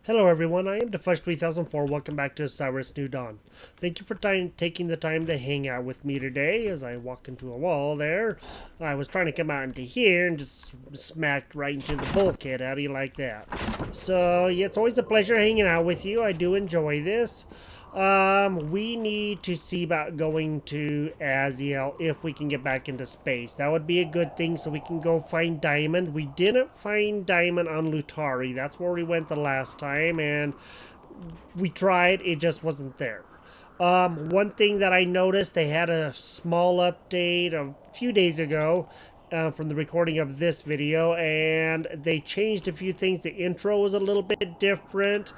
Hello everyone, I am S2E17. Welcome back to Osiris New Dawn. Thank you for taking the time to hang out with me today as I walk into a wall there. I was trying to come out into here and just smacked right into the bulkhead. How do you like that? So, yeah, it's always a pleasure hanging out with you. I do enjoy this. We need to see about going to Aziel if we can get back into space. That would be a good thing so we can go find Diamond. We didn't find Diamond on Lutari. That's where we went the last time, and we tried. It just wasn't there. One thing that I noticed, they had a small update a few days ago from the recording of this video, and they changed a few things. The intro was a little bit different.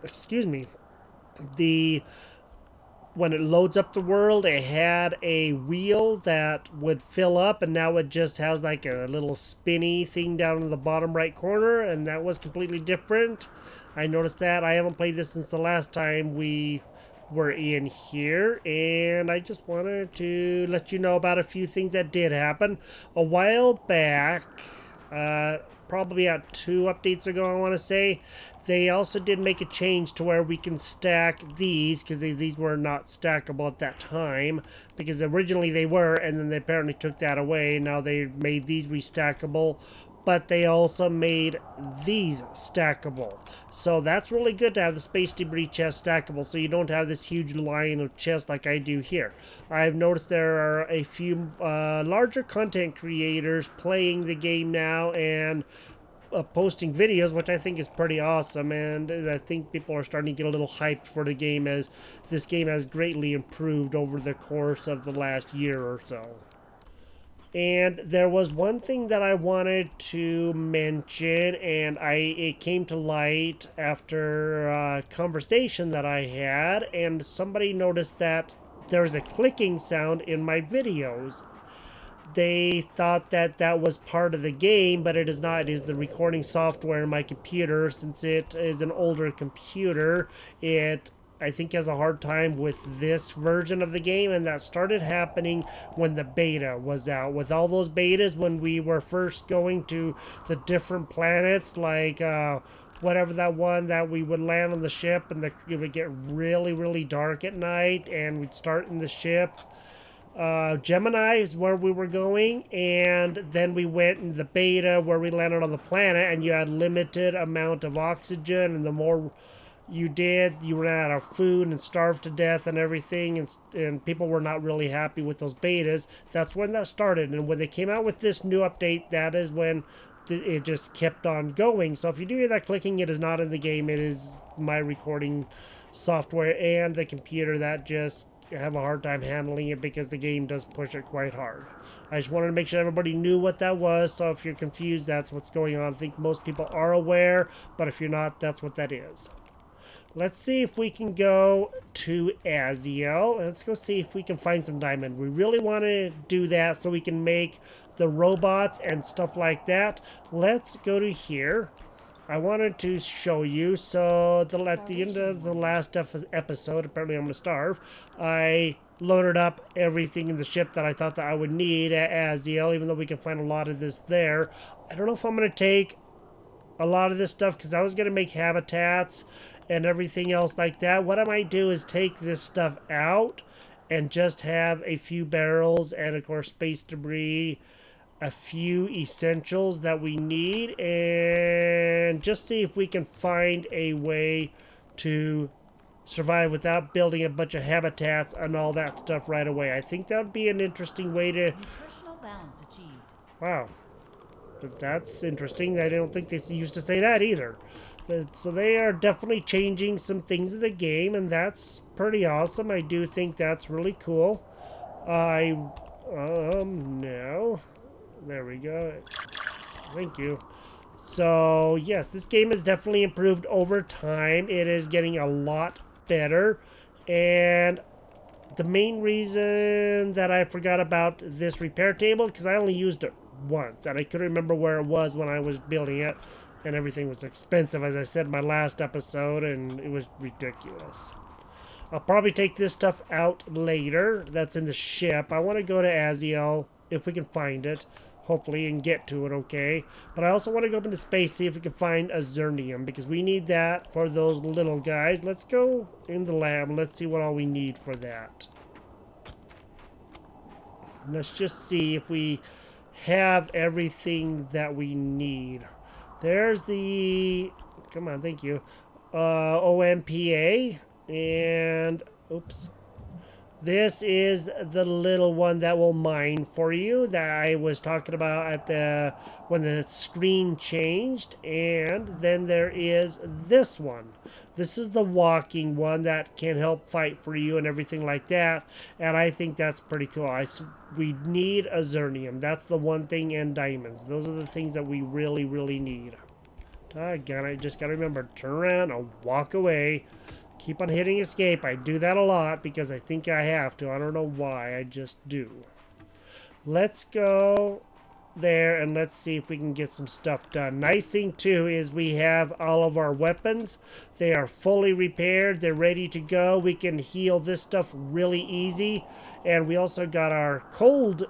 Excuse me. When it loads up the world, it had a wheel that would fill up, and now it just has like a little spinny thing down in the bottom right corner, and that was completely different. I noticed that. I haven't played this since the last time we were in here, and I just wanted to let you know about a few things that did happen. A while back, probably about 2 updates ago, I want to say, they also did make a change to where we can stack these, because these were not stackable at that time, because originally they were, and then they apparently took that away. Now they made these restackable, but they also made these stackable. So that's really good to have the space debris chest stackable, so you don't have this huge line of chests like I do here. I've noticed there are a few larger content creators playing the game now and posting videos, which I think is pretty awesome, and I think people are starting to get a little hyped for the game, as this game has greatly improved over the course of the last year or so. And there was one thing that I wanted to mention, and it came to light after a conversation that I had, and somebody noticed that there's a clicking sound in my videos. They thought that that was part of the game, but it is not. It is the recording software in my computer. Since it is an older computer, it, I think, has a hard time with this version of the game, and that started happening when the beta was out. With all those betas, when we were first going to the different planets, like whatever that one that we would land on the ship, and it would get really, really dark at night, and we'd start in the ship. Gemini is where we were going, and then we went in the beta where we landed on the planet, and you had limited amount of oxygen, and the more you did, you ran out of food and starved to death and everything, and people were not really happy with those betas. That's when that started, and when they came out with this new update, that is when it just kept on going. So if you do hear that clicking, it is not in the game. It is my recording software and the computer that just have a hard time handling it, because the game does push it quite hard. I just wanted to make sure everybody knew what that was, so if you're confused, that's what's going on. I think most people are aware, but if you're not, that's what that is. Let's see if we can go to Aziel. Let's go see if we can find some diamond. We really want to do that so we can make the robots and stuff like that. Let's go to here. I wanted to show you, so at the end of the last episode, apparently I'm going to starve, I loaded up everything in the ship that I thought that I would need at Aziel, even though we can find a lot of this there. I don't know if I'm going to take a lot of this stuff, because I was going to make habitats and everything else like that. What I might do is take this stuff out and just have a few barrels and, of course, space debris, a few essentials that we need, and just see if we can find a way to survive without building a bunch of habitats and all that stuff right away. I think that would be an interesting way to... Nutritional balance achieved. Wow. That's interesting. I don't think they used to say that either. So they are definitely changing some things in the game, and that's pretty awesome. I do think that's really cool. No. There we go. Thank you. So, yes, this game has definitely improved over time. It is getting a lot better. And the main reason that I forgot about this repair table, because I only used it once, and I couldn't remember where it was when I was building it. And everything was expensive, as I said in my last episode, and it was ridiculous. I'll probably take this stuff out later. That's in the ship. I want to go to Aziel, if we can find it. hopefully, and get to it okay. But I also want to go up into space, see if we can find Azurnium, because we need that for those little guys. Let's go in the lab and let's see what all we need for that. Let's just see if we have everything that we need. There's the, come on, thank you, OMPA, and oops, this is the little one that will mine for you that I was talking about at the when the screen changed. And then there is this one. This is the walking one that can help fight for you and everything like that. And I think that's pretty cool. We need Azurnium. That's the one thing, and diamonds. Those are the things that we really, really need. Again, I just got to remember, turn around and walk away. Keep on hitting escape. I do that a lot because I think I have to. I don't know why. I just do. Let's go there and let's see if we can get some stuff done. Nice thing too is we have all of our weapons. They are fully repaired. They're ready to go. We can heal this stuff really easy. And we also got our cold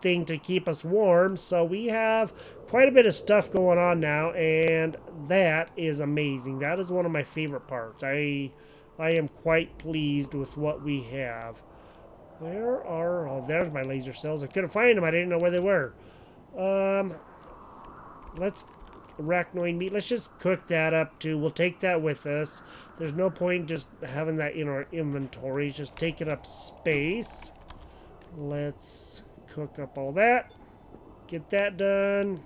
thing to keep us warm, so we have quite a bit of stuff going on now, and that is amazing. That is one of my favorite parts. I am quite pleased with what we have. Where are, oh, there's my laser cells. I couldn't find them. I didn't know where they were. Let's arachnoid meat. Let's just cook that up too. We'll take that with us. There's no point just having that in our inventory. Just taking up space. Let's cook up all that, get that done,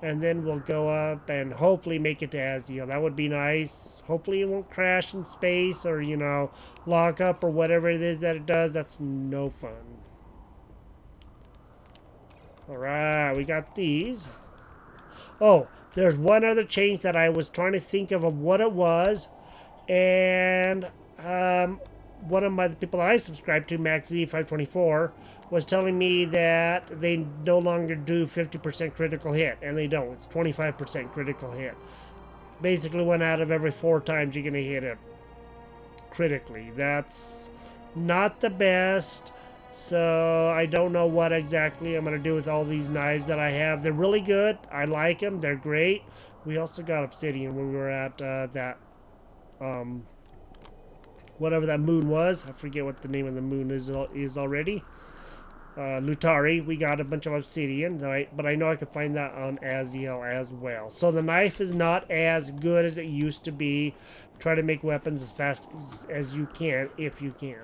and then we'll go up and hopefully make it to Aziel. That would be nice. Hopefully it won't crash in space or, you know, lock up or whatever it is that it does. That's no fun. Alright, we got these. Oh, there's one other change that I was trying to think of what it was, and one of the people that I subscribe to, MaxZ524, was telling me that they no longer do 50% critical hit, and they don't. It's 25% critical hit. Basically, 1 out of every 4 times you're going to hit it critically. That's not the best, so I don't know what exactly I'm going to do with all these knives that I have. They're really good. I like them. They're great. We also got obsidian when we were at that whatever that moon was. I forget what the name of the moon is already. Lutari. We got a bunch of obsidian, but I know I could find that on Aziel as well. So the knife is not as good as it used to be. Try to make weapons as fast as you can, if you can.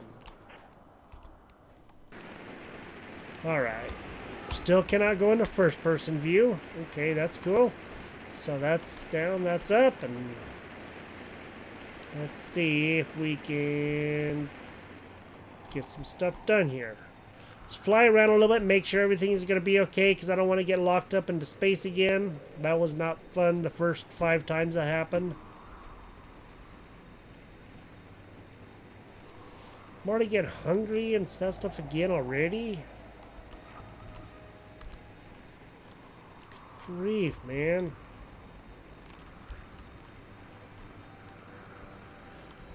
Alright. Still cannot go into first person view. Okay, that's cool. So that's down, that's up, and let's see if we can get some stuff done here. Let's fly around a little bit and make sure everything is going to be okay, because I don't want to get locked up into space again. That was not fun the first 5 times that happened. I'm already getting hungry and stuff again already. Good grief, man.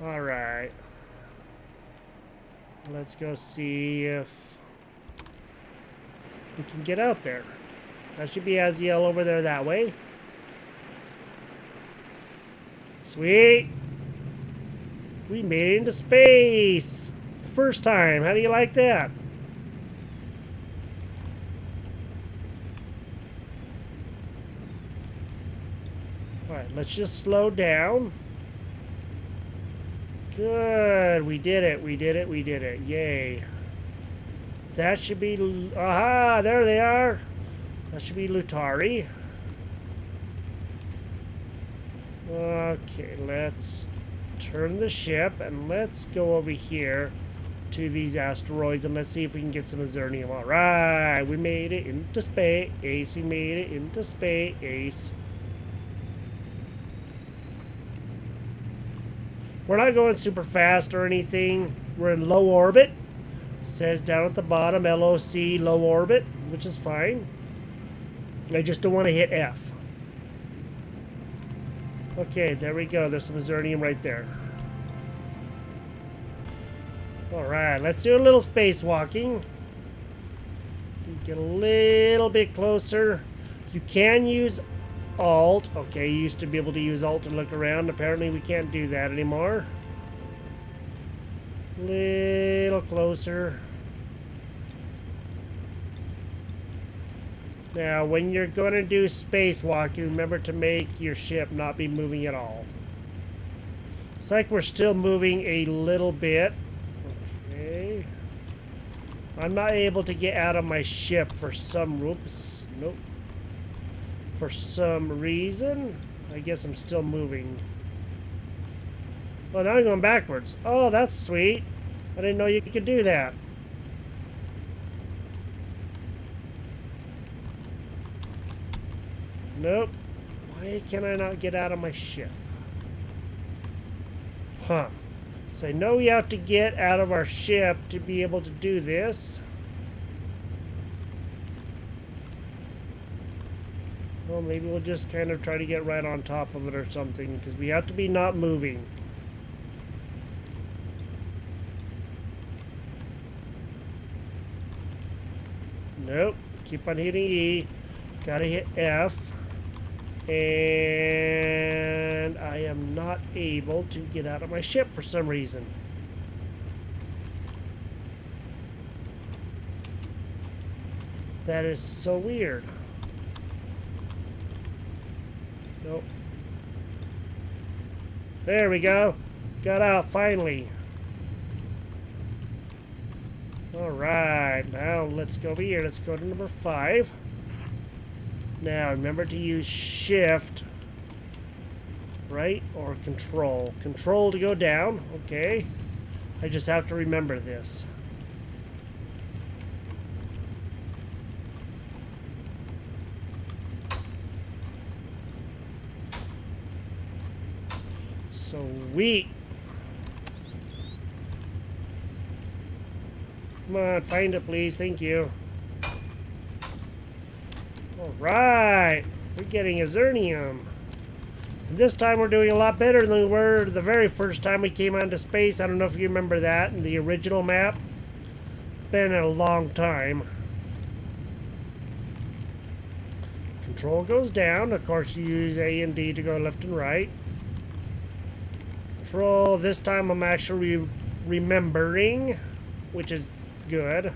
Alright. Let's go see if we can get out there. That should be Aziel over there that way. Sweet. We made it into space. The first time. How do you like that? Alright, let's just slow down. Good. We did it. We did it. We did it. Yay. That should be... Aha! There they are. That should be Lutari. Okay, let's turn the ship and let's go over here to these asteroids and let's see if we can get some Azurnium. Alright, we made it into space. We made it into space. We're not going super fast or anything. We're in low orbit. It says down at the bottom, LOC, low orbit, which is fine. I just don't want to hit F. Okay, there we go. There's some Azurnium right there. Alright, let's do a little spacewalking. Get a little bit closer. You can use Alt. Okay, you used to be able to use Alt to look around. Apparently we can't do that anymore. Little closer. Now, when you're going to do spacewalking, remember to make your ship not be moving at all. It's like we're still moving a little bit. Okay. I'm not able to get out of my ship for some... Oops. Nope. For some reason. I guess I'm still moving. Oh, now I'm going backwards. Oh, that's sweet. I didn't know you could do that. Nope. Why can I not get out of my ship? Huh. So I know we have to get out of our ship to be able to do this. Well, maybe we'll just kind of try to get right on top of it or something, because we have to be not moving. Nope. Keep on hitting E. Gotta hit F. And I am not able to get out of my ship for some reason. That is so weird. Nope. There we go. Got out finally. Alright, now let's go over here. Let's go to number 5. Now, remember to use shift, right, or control. Control to go down, okay. I just have to remember this. Sweet. Come on, find it, please. Thank you. Alright, we're getting Azurnium. This time we're doing a lot better than we were the very first time we came onto space. I don't know if you remember that in the original map. Been a long time. Control goes down. Of course, you use A and D to go left and right. Control, this time I'm actually remembering, which is good.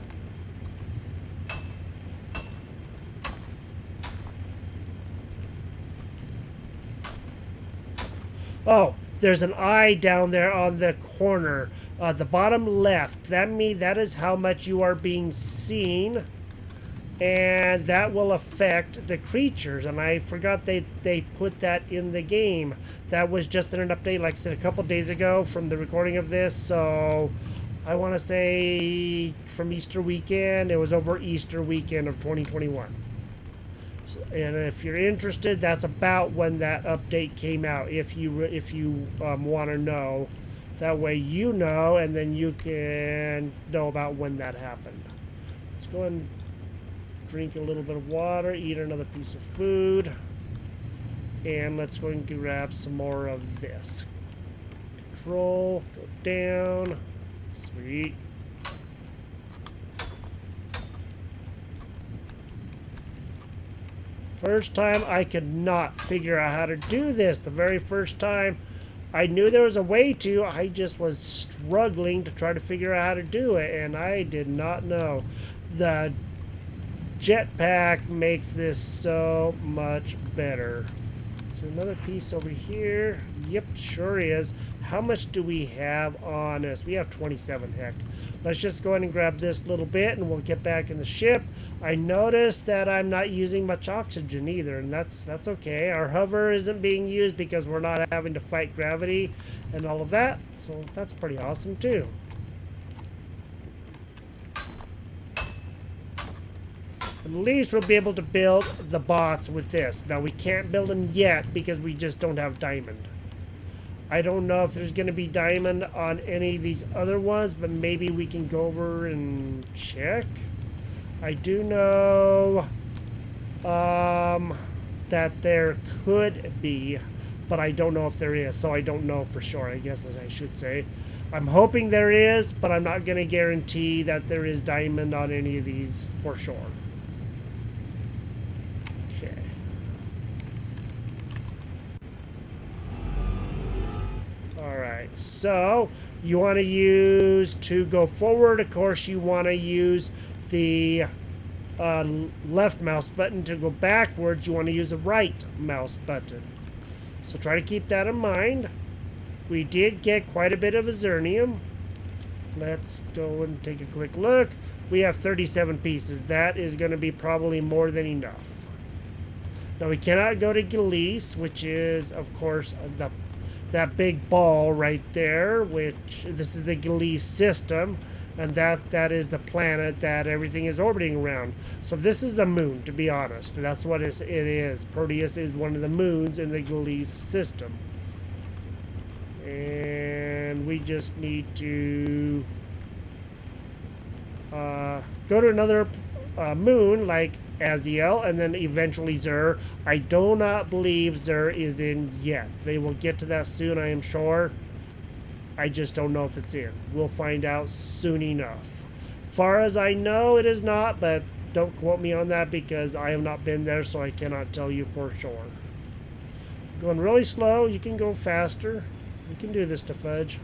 Oh, there's an eye down there on the corner, the bottom left. That is how much you are being seen, and that will affect the creatures. And I forgot they put that in the game. That was just in an update, like I said, a couple days ago from the recording of this. So I want to say from Easter weekend. It was over Easter weekend of 2021. And if you're interested, that's about when that update came out. If you want to know, that way you know, and then you can know about when that happened. Let's go and drink a little bit of water, eat another piece of food, and let's go and grab some more of this. Control, go down, sweet. First time I could not figure out how to do this. The very first time I knew there was a way to, I just was struggling to try to figure out how to do it, and I did not know. The jetpack makes this so much better. So another piece over here. Yep, sure is. How much do we have on us? We have 27, heck. Let's just go ahead and grab this little bit and we'll get back in the ship. I noticed that I'm not using much oxygen either, and that's okay. Our hover isn't being used because we're not having to fight gravity and all of that. So that's pretty awesome too. At least we'll be able to build the bots with this. Now we can't build them yet because we just don't have diamond. I don't know if there's going to be diamond on any of these other ones, but maybe we can go over and check. I do know that there could be, but I don't know if there is, so I don't know for sure, I guess, as I should say. I'm hoping there is, but I'm not going to guarantee that there is diamond on any of these for sure. Okay. Alright, so you want to use, to go forward, of course, you want to use the left mouse button. To go backwards, you want to use the right mouse button. So try to keep that in mind. We did get quite a bit of Azurnium. Let's go and take a quick look. We have 37 pieces. That is going to be probably more than enough. Now we cannot go to Galice, which is, of course, that big ball right there, which this is the Galice system, and that is the planet that everything is orbiting around. So this is the moon, to be honest. That's what it is. Proteus is one of the moons in the Galice system. And we just need to go to another moon like Aziel, and then eventually Zur. I do not believe Zur is in yet. They will get to that soon, I am sure. I just don't know if it's in. We'll find out soon enough. Far as I know, it is not, but don't quote me on that because I have not been there, so I cannot tell you for sure. Going really slow. You can go faster. You can do this to Fudge.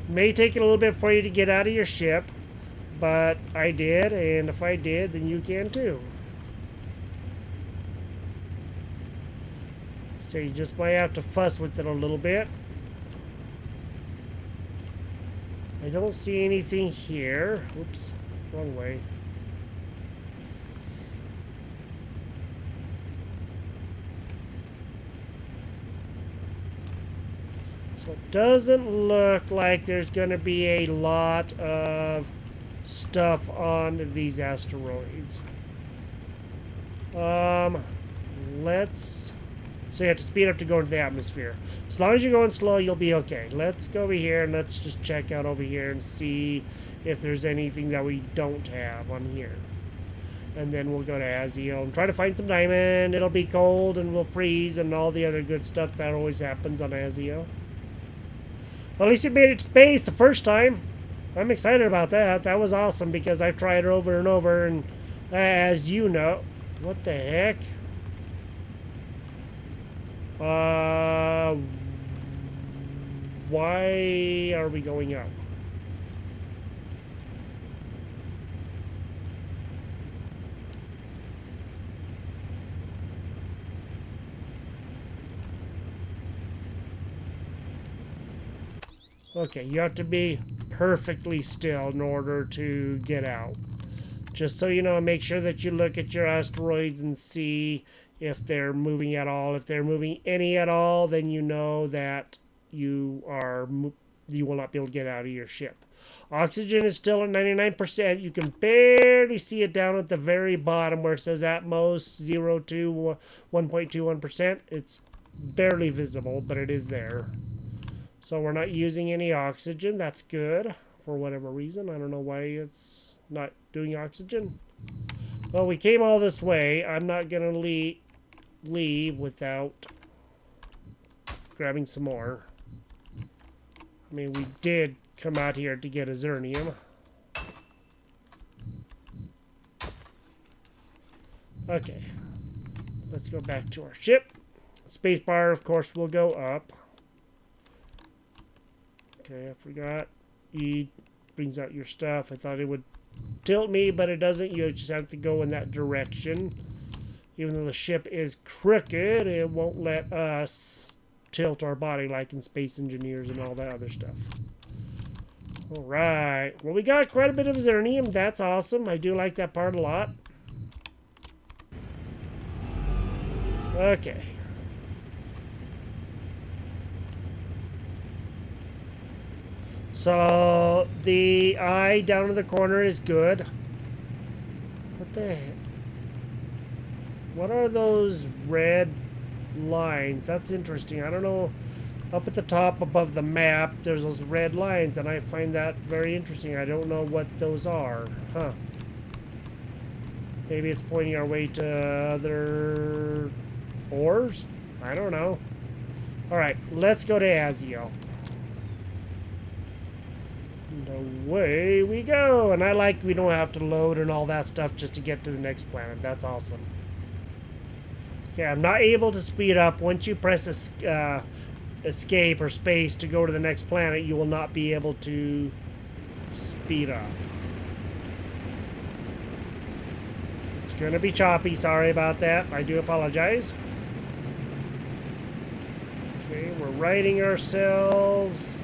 May take it a little bit for you to get out of your ship, but I did, and if I did, then you can too. So you just might have to fuss with it a little bit. I don't see anything here. Oops, wrong way. So it doesn't look like there's going to be a lot of stuff on these asteroids. So you have to speed up to go into the atmosphere. As long as you're going slow, you'll be okay. Let's go over here and let's just check out over here and see if there's anything that we don't have on here. And then we'll go to Aziel and try to find some diamond. It'll be cold and we'll freeze and all the other good stuff that always happens on Aziel. Well, at least you made it to space the first time. I'm excited about that. That was awesome because I've tried it over and over, and as you know, what the heck? Why are we going up? Okay, you have to be perfectly still in order to get out. Just so you know, make sure that you look at your asteroids and see if they're moving at all. If they're moving any at all, then you know that you will not be able to get out of your ship. Oxygen is still at 99%. You can barely see it down at the very bottom where it says at most 0 to 1.21%. It's barely visible, but it is there. So we're not using any oxygen. That's good for whatever reason. I don't know why it's not doing oxygen. Well, we came all this way. I'm not going to leave without grabbing some more. I mean, we did come out here to get Azurnium. Okay. Let's go back to our ship. Spacebar, of course, will go up. Okay, I forgot. E brings out your stuff. I thought it would tilt me, but it doesn't. You just have to go in that direction. Even though the ship is crooked, it won't let us tilt our body like in Space Engineers and all that other stuff. Alright. Well, we got quite a bit of Azurnium. That's awesome. I do like that part a lot. Okay. So, the eye down in the corner is good. What the heck? What are those red lines? That's interesting. I don't know. Up at the top above the map, there's those red lines, and I find that very interesting. I don't know what those are. Huh. Maybe it's pointing our way to other ores? I don't know. Alright, let's go to Aziel. And away we go. And I like we don't have to load and all that stuff just to get to the next planet. That's awesome. Okay, I'm not able to speed up. Once you press escape or space to go to the next planet, you will not be able to speed up. It's gonna be choppy. Sorry about that. I do apologize. Okay, we're righting ourselves.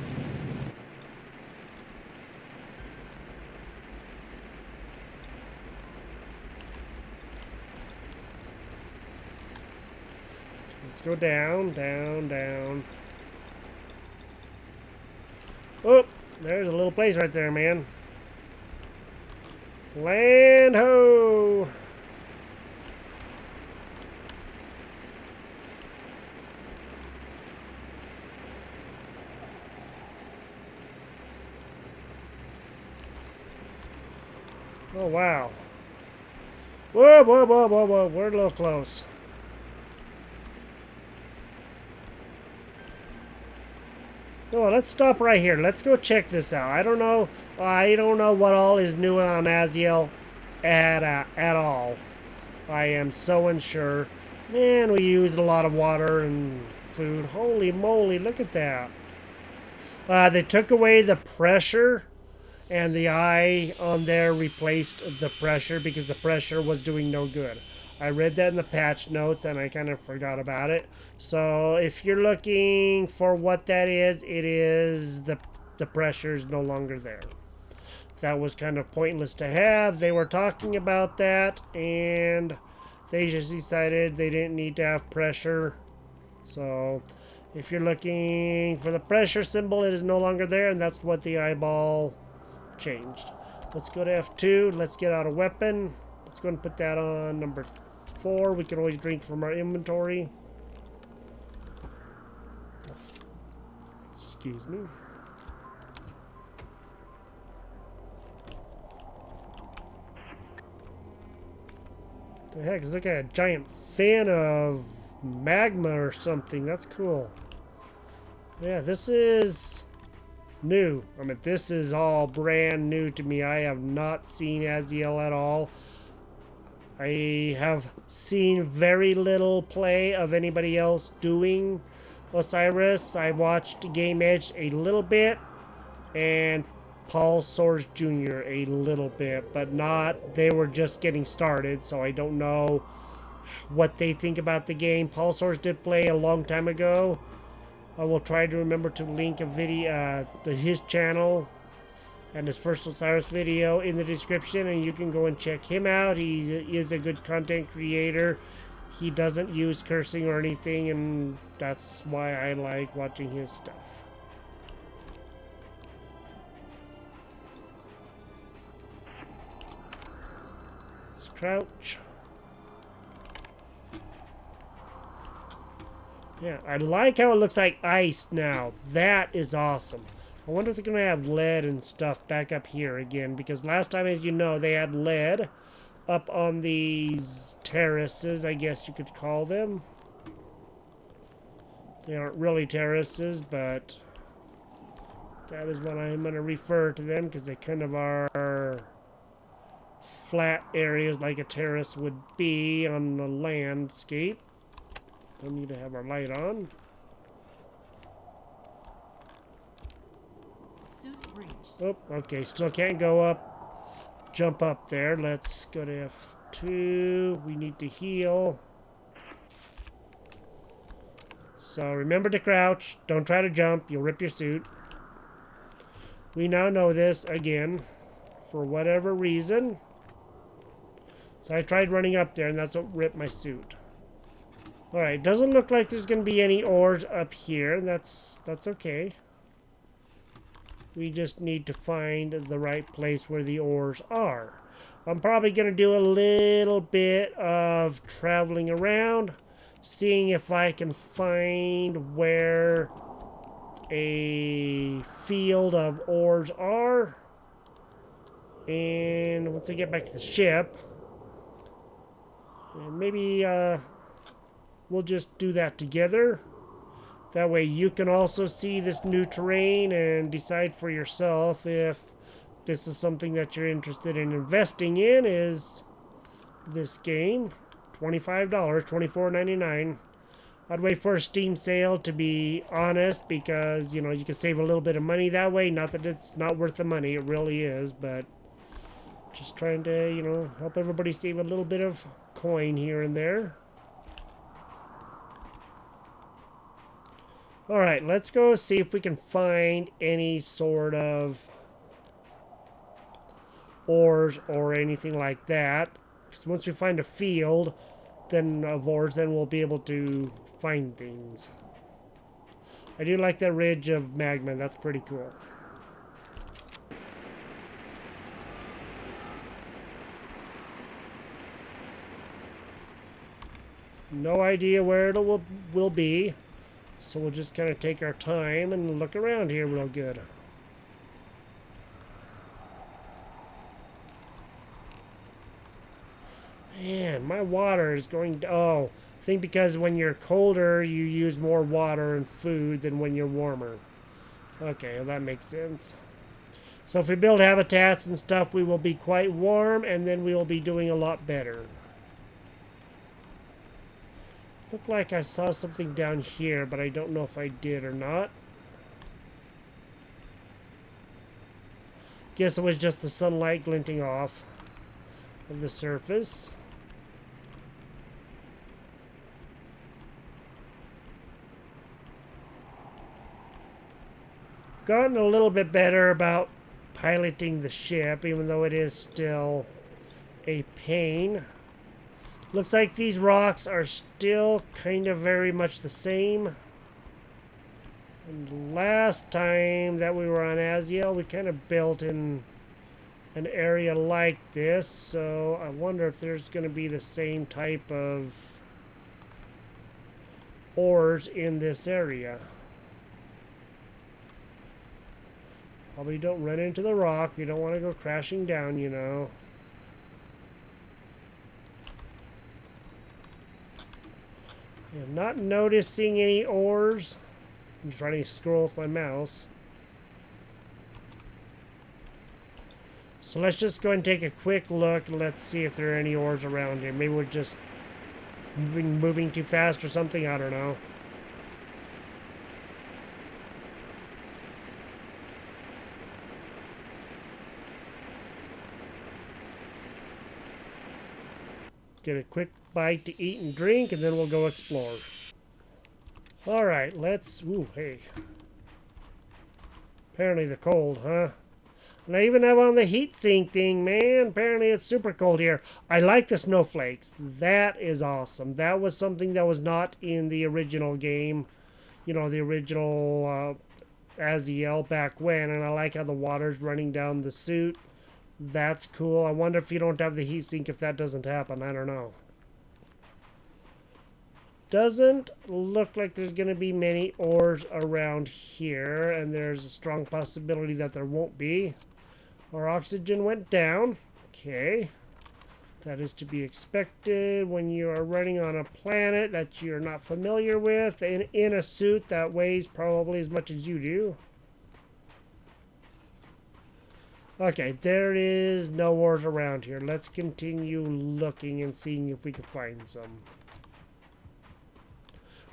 Let's go down, down, down. Oh, there's a little place right there, man. Land ho! Oh, wow. Whoa, whoa, whoa, whoa, whoa. We're a little close. Oh, let's stop right here. Let's go check this out. I don't know what all is new on Aziel at all. I am so unsure. Man, we used a lot of water and food. Holy moly, look at that. They took away the pressure, and the eye on there replaced the pressure because the pressure was doing no good. I read that in the patch notes and I kind of forgot about it. So if you're looking for what that is, it is the pressure is no longer there. That was kind of pointless to have. They were talking about that and they just decided they didn't need to have pressure. So if you're looking for the pressure symbol, it is no longer there, and that's what the eyeball changed. Let's go to F2. Let's get out a weapon. Let's go and put that on number 4. We can always drink from our inventory. Excuse me. What the heck? It's like a giant fan of magma or something. That's cool. Yeah, this is new. I mean, this is all brand new to me. I have not seen Aziel at all. I have seen very little play of anybody else doing Osiris. I watched Game Edge a little bit and Paul Soares Jr. a little bit, but not, they were just getting started, so I don't know what they think about the game. Paul Soares did play a long time ago. I will try to remember to link a video to his channel and his first Osiris video in the description, and you can go and check him out. He is a good content creator. He doesn't use cursing or anything, and that's why I like watching his stuff. Let's crouch. Yeah, I like how it looks like ice now. That is awesome. I wonder if they're going to have lead and stuff back up here again, because last time, as you know, they had lead up on these terraces, I guess you could call them. They aren't really terraces, but that is what I'm going to refer to them, because they kind of are flat areas like a terrace would be on the landscape. Don't need to have our light on. Suit breached. Oh, okay, still can't go up, jump up there. Let's go to F2. We need to heal. So remember to crouch. Don't try to jump. You'll rip your suit. We now know this again, for whatever reason. So I tried running up there, and that's what ripped my suit. Alright, doesn't look like there's going to be any ores up here. That's okay. We just need to find the right place where the ores are. I'm probably going to do a little bit of traveling around, seeing if I can find where a field of ores are. And once I get back to the ship, maybe we'll just do that together. That way you can also see this new terrain and decide for yourself if this is something that you're interested in investing in. Is this game $25, $24.99. I'd wait for a Steam sale, to be honest, because you know you can save a little bit of money that way. Not that it's not worth the money, it really is, but just trying to, you know, help everybody save a little bit of coin here and there. Alright, let's go see if we can find any sort of ores or anything like that. Because once we find a field then of ores, then we'll be able to find things. I do like that ridge of magma. That's pretty cool. No idea where it will be. So we'll just kind of take our time and look around here real good. Man, my water is going... Oh, I think because when you're colder, you use more water and food than when you're warmer. Okay, well that makes sense. So if we build habitats and stuff, we will be quite warm, and then we will be doing a lot better. Looked like I saw something down here, but I don't know if I did or not. Guess it was just the sunlight glinting off of the surface. Gotten a little bit better about piloting the ship, even though it is still a pain. Looks like these rocks are still kind of very much the same. And last time that we were on Aziel, we kind of built in an area like this, so I wonder if there's going to be the same type of ores in this area. Probably don't run into the rock. We don't want to go crashing down, you know. I'm not noticing any ores. I'm trying to scroll with my mouse. So let's just go and take a quick look. Let's see if there are any ores around here. Maybe we're just moving too fast or something. I don't know. Get a quick bite to eat and drink, and then we'll go explore. Alright, let's... Ooh, hey. Apparently the cold, huh? And I even have on the heat sink thing, man. Apparently it's super cold here. I like the snowflakes. That is awesome. That was something that was not in the original game. You know, the original Aziel back when. And I like how the water's running down the suit. That's cool. I wonder if you don't have the heat sink, if that doesn't happen. I don't know. Doesn't look like there's going to be many ores around here, and there's a strong possibility that there won't be. Our oxygen went down. Okay. That is to be expected when you are running on a planet that you're not familiar with, and in a suit that weighs probably as much as you do. Okay, there is no ores around here. Let's continue looking and seeing if we can find some.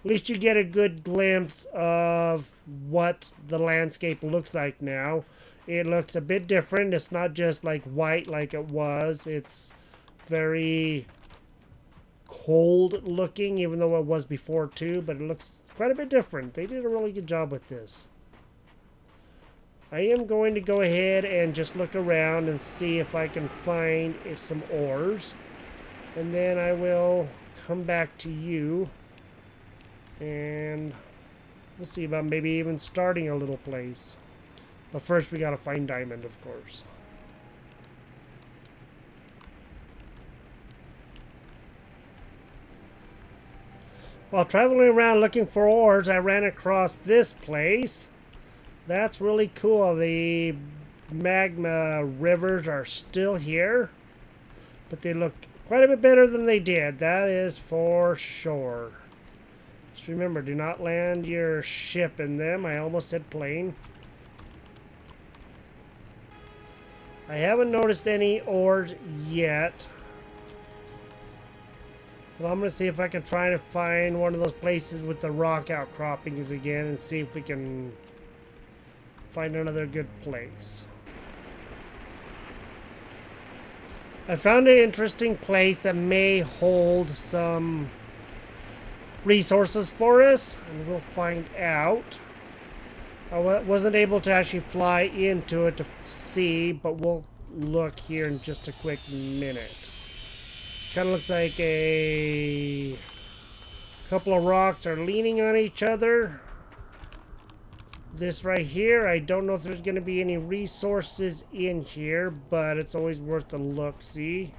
At least you get a good glimpse of what the landscape looks like now. It looks a bit different. It's not just like white like it was. It's very cold looking, even though it was before too, but it looks quite a bit different. They did a really good job with this. I am going to go ahead and just look around and see if I can find some ores. And then I will come back to you. And we'll see about maybe even starting a little place. But first we gotta find diamond, of course. While traveling around looking for ores, I ran across this place. That's really cool. The magma rivers are still here, but they look quite a bit better than they did. That is for sure. Just remember, do not land your ship in them. I almost said plane. I haven't noticed any ores yet. But I'm going to see if I can try to find one of those places with the rock outcroppings again and see if we can find another good place. I found an interesting place that may hold some resources for us, and we'll find out. I wasn't able to actually fly into it to see, but we'll look here in just a quick minute. This kind of looks like a couple of rocks are leaning on each other. This right here, I don't know if there's going to be any resources in here, but it's always worth a look, see?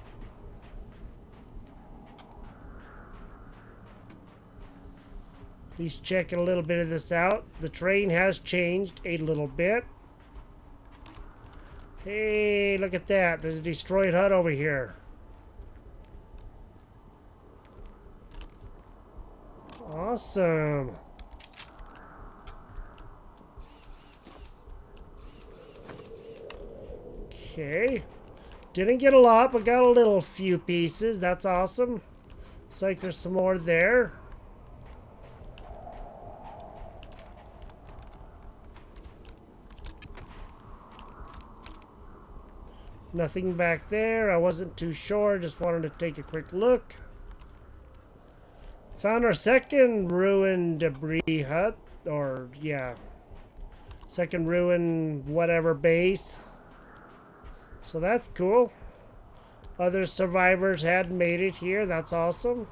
At least check a little bit of this out. The terrain has changed a little bit. Hey, look at that. There's a destroyed hut over here. Awesome. Okay. Didn't get a lot, but got a little few pieces. That's awesome. Looks like there's some more there. Nothing back there. I wasn't too sure. Just wanted to take a quick look. Found our second ruined debris hut. Or, yeah. Second ruined whatever base. So that's cool. Other survivors had made it here. That's awesome.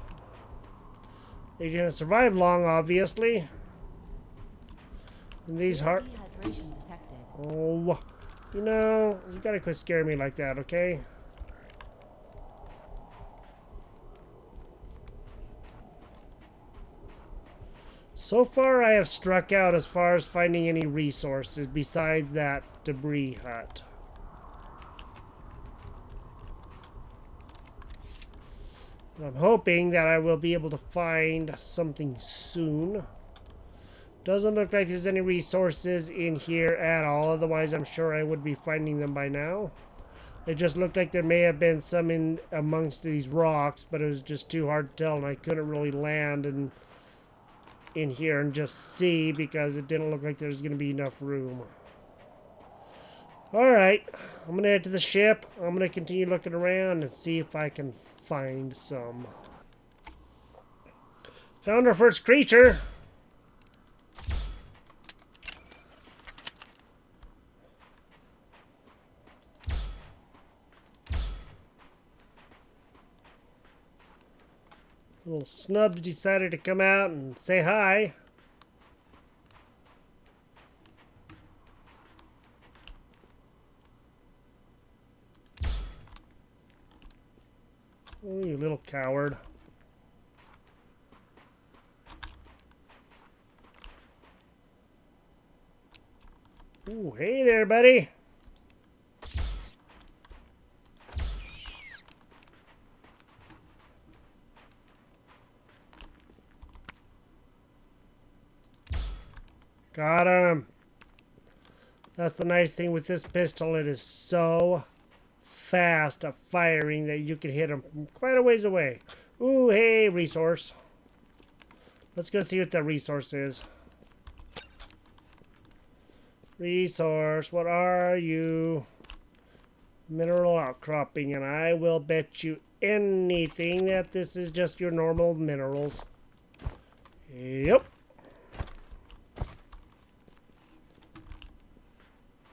They didn't survive long, obviously. And these heart... Dehydration detected. Oh, you know, you gotta quit scaring me like that, okay? So far, I have struck out as far as finding any resources besides that debris hut. I'm hoping that I will be able to find something soon. Doesn't look like there's any resources in here at all. Otherwise, I'm sure I would be finding them by now. It just looked like there may have been some in amongst these rocks, but it was just too hard to tell, and I couldn't really land in here and just see because it didn't look like there's going to be enough room. Alright, I'm going to head to the ship. I'm going to continue looking around and see if I can find some. Found our first creature. Little snubs decided to come out and say hi. Oh, you little coward. Ooh, hey there, buddy. Got him. That's the nice thing with this pistol. It is so fast at firing that you can hit him from quite a ways away. Ooh, hey, resource. Let's go see what the resource is. Resource, what are you? Mineral outcropping, and I will bet you anything that this is just your normal minerals. Yep.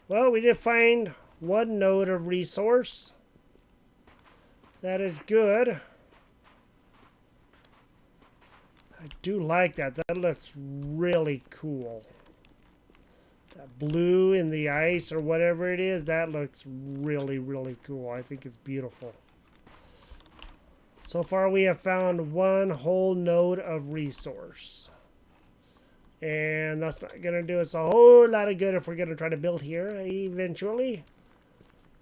Well, we did find one node of resource. That is good. I do like that. That looks really cool. That blue in the ice or whatever it is, that looks really, really cool. I think it's beautiful. So far we have found one whole node of resource. And that's not going to do us a whole lot of good if we're going to try to build here eventually.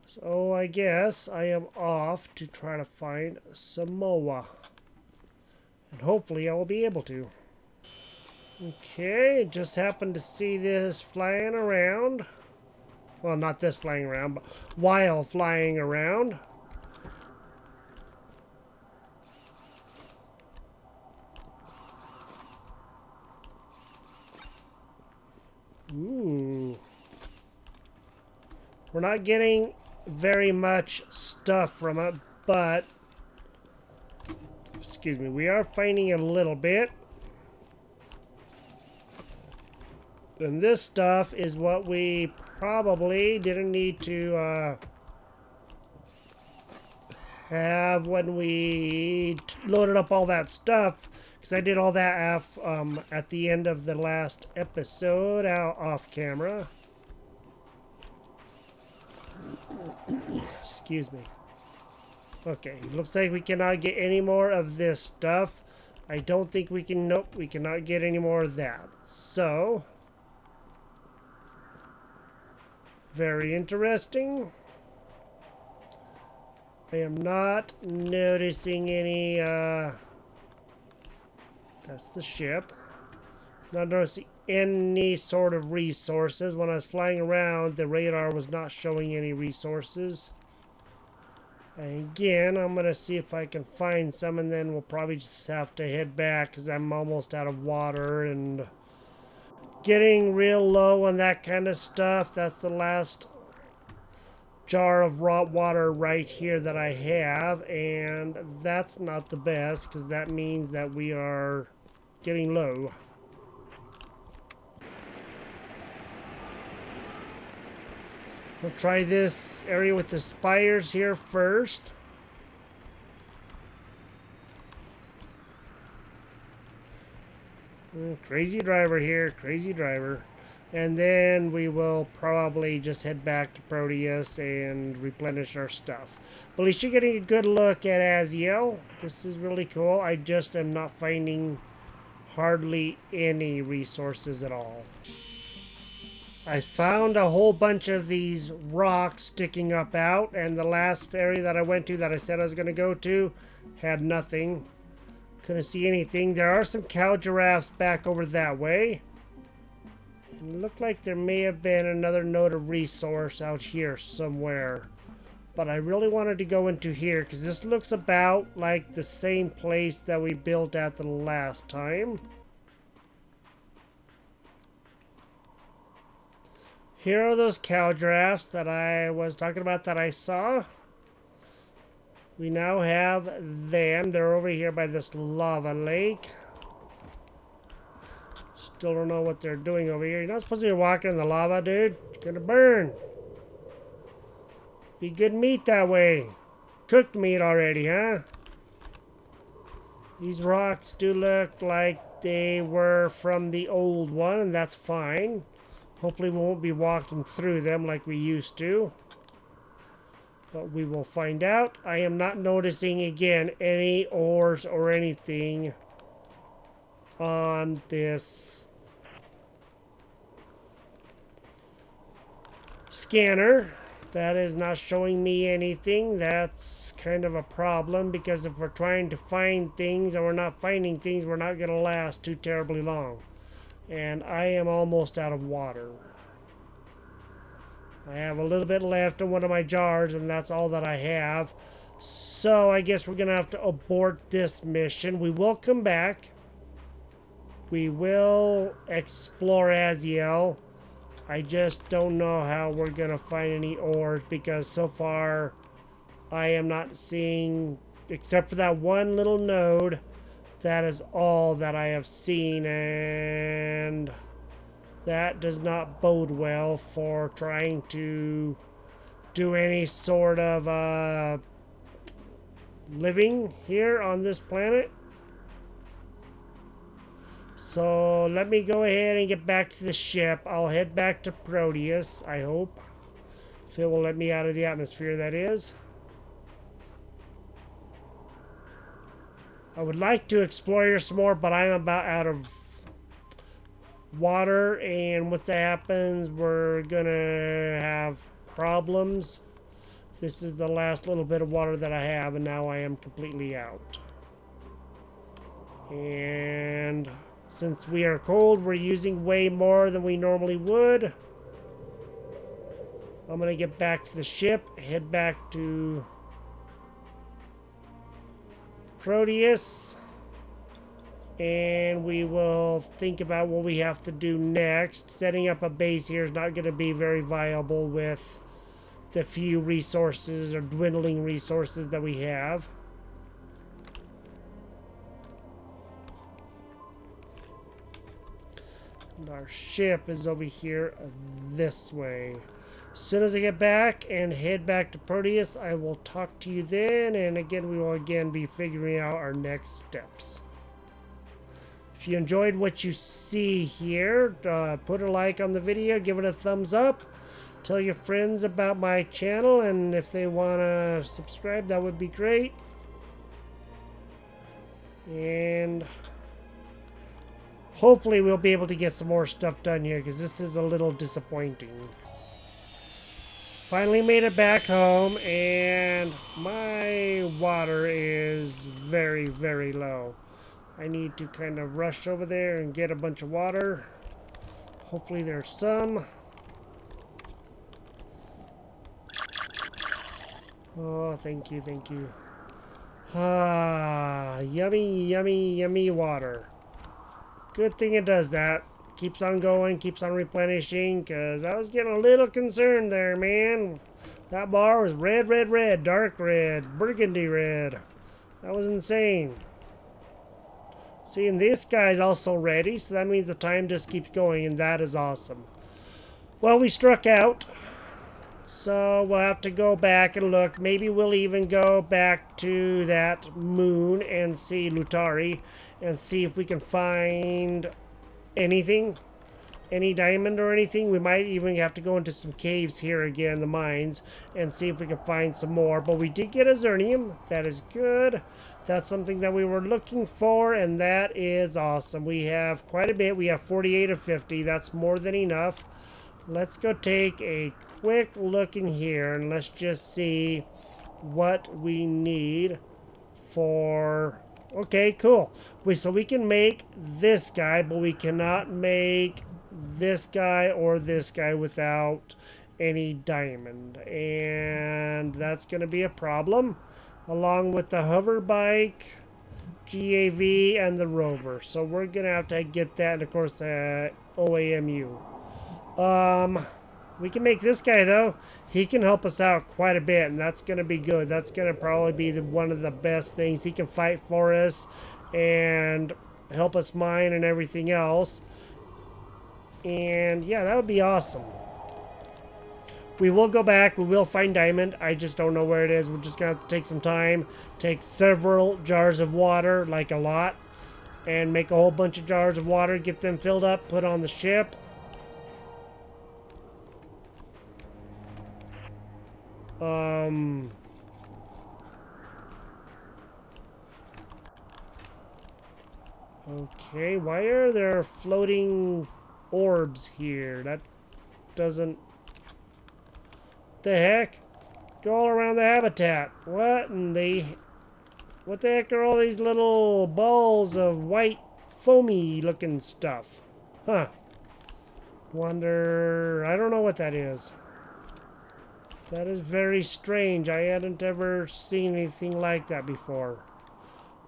So I guess I am off to try to find some more. And hopefully I will be able to. Okay, just happened to see this flying around. Well, not this flying around, but while flying around. Ooh. We're not getting very much stuff from it, but excuse me, we are finding a little bit. And this stuff is what we probably didn't need to have when we loaded up all that stuff, because I did all that at the end of the last episode out off camera. Excuse me. Okay, looks like we cannot get any more of this stuff. I don't think we can. Nope, we cannot get any more of that. So, very interesting. I am not noticing any, that's the ship. Not noticing any sort of resources. When I was flying around, the radar was not showing any resources. And again, I'm going to see if I can find some, and then we'll probably just have to head back because I'm almost out of water and getting real low on that kind of stuff. That's the last jar of raw water right here that I have, and that's not the best because that means that we are getting low. We'll try this area with the spires here first. Crazy driver here, crazy driver. And then we will probably just head back to Proteus and replenish our stuff. But at least you're getting a good look at Aziel. This is really cool. I just am not finding hardly any resources at all. I found a whole bunch of these rocks sticking up out, and the last area that I went to that I said I was going to go to had nothing. Couldn't see anything. There are some cow giraffes back over that way. And it looked like there may have been another node of resource out here somewhere. But I really wanted to go into here because this looks about like the same place that we built at the last time. Here are those cow giraffes that I was talking about that I saw. We now have them. They're over here by this lava lake. Still don't know what they're doing over here. You're not supposed to be walking in the lava, dude. It's gonna burn. Be good meat that way. Cooked meat already, huh? These rocks do look like they were from the old one, and that's fine. Hopefully we won't be walking through them like we used to. But we will find out. I am not noticing, again, any ores or anything on this scanner. That is not showing me anything. That's kind of a problem, because if we're trying to find things and we're not finding things, we're not going to last too terribly long. And I am almost out of water. I have a little bit left in one of my jars, and that's all that I have. So I guess we're going to have to abort this mission. We will come back. We will explore Aziel. I just don't know how we're going to find any ores, because so far I am not seeing, except for that one little node, that is all that I have seen, and that does not bode well for trying to do any sort of living here on this planet. So let me go ahead and get back to the ship. I'll head back to Proteus, I hope. If it will let me out of the atmosphere, that is. I would like to explore here some more, but I'm about out of water, and once that happens, we're gonna have problems. This is the last little bit of water that I have, and now I am completely out. And Since we are cold, we're using way more than we normally would. I'm gonna get back to the ship, head back to Proteus, and we will think about what we have to do next. Setting up a base here is not going to be very viable with the few resources or dwindling resources that we have. And our ship is over here this way. As soon as I get back and head back to Proteus, I will talk to you then, and again we will again be figuring out our next steps. If you enjoyed what you see here, put a like on the video, give it a thumbs up, tell your friends about my channel, and if they want to subscribe, that would be great. And hopefully we'll be able to get some more stuff done here, because this is a little disappointing. Finally made it back home, and my water is very, very low. I need to kind of rush over there and get a bunch of water. Hopefully there's some. Oh, thank you, thank you. Ah, yummy, yummy, yummy water. Good thing it does that. Keeps on going, keeps on replenishing, because I was getting a little concerned there, man. That bar was red, red, red, dark red, burgundy red. That was insane. See, and this guy's also ready, so that means the time just keeps going, and that is awesome. Well, we struck out, so we'll have to go back and look. Maybe we'll even go back to that moon and see Lutari, and see if we can find anything, any diamond or anything. We might even have to go into some caves here again, the mines, and see if we can find some more. But we did get Azurnium. That is good. That's something that we were looking for, and that is awesome. We have quite a bit. We have 48 of 50. That's more than enough. Let's go take a quick look in here, and let's just see what we need for... Okay, cool. So we can make this guy, but we cannot make this guy or this guy without any diamond. And that's going to be a problem, along with the hover bike, GAV, and the rover. So we're going to have to get that, and of course, OAMU. We can make this guy, though. He can help us out quite a bit, and that's going to be good. That's going to probably be one of the best things. He can fight for us and help us mine and everything else. And, yeah, that would be awesome. We will go back. We will find diamond. I just don't know where it is. We're just going to have to take some time, take several jars of water, like a lot, and make a whole bunch of jars of water, get them filled up, put on the ship. Okay, why are there floating orbs here? That doesn't... The heck? Go all around the habitat. What in the... What the heck are all these little balls of white foamy looking stuff? Huh. Wonder... I don't know what that is. That is very strange. I hadn't ever seen anything like that before.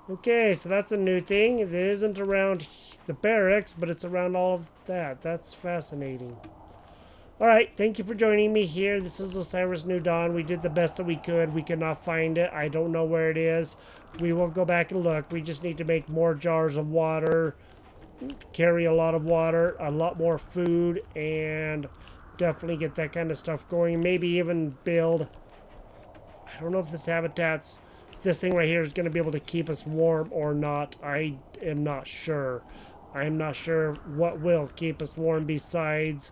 Okay, so that's a new thing. It isn't around the barracks, but it's around all of that. That's fascinating. Alright, thank you for joining me here. This is Osiris New Dawn. We did the best that we could. We could not find it. I don't know where it is. We will go back and look. We just need to make more jars of water, carry a lot of water, a lot more food, and definitely get that kind of stuff going. Maybe even build... I don't know if this habitat's... This thing right here is going to be able to keep us warm or not. I am not sure. I'm not sure what will keep us warm besides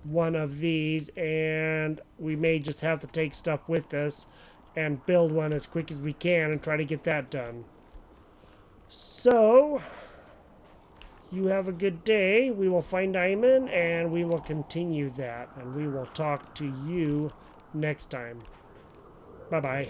one of these, and we may just have to take stuff with us and build one as quick as we can and try to get that done. So, you have a good day. We will find diamond, and we will continue that, and we will talk to you next time. Bye-bye.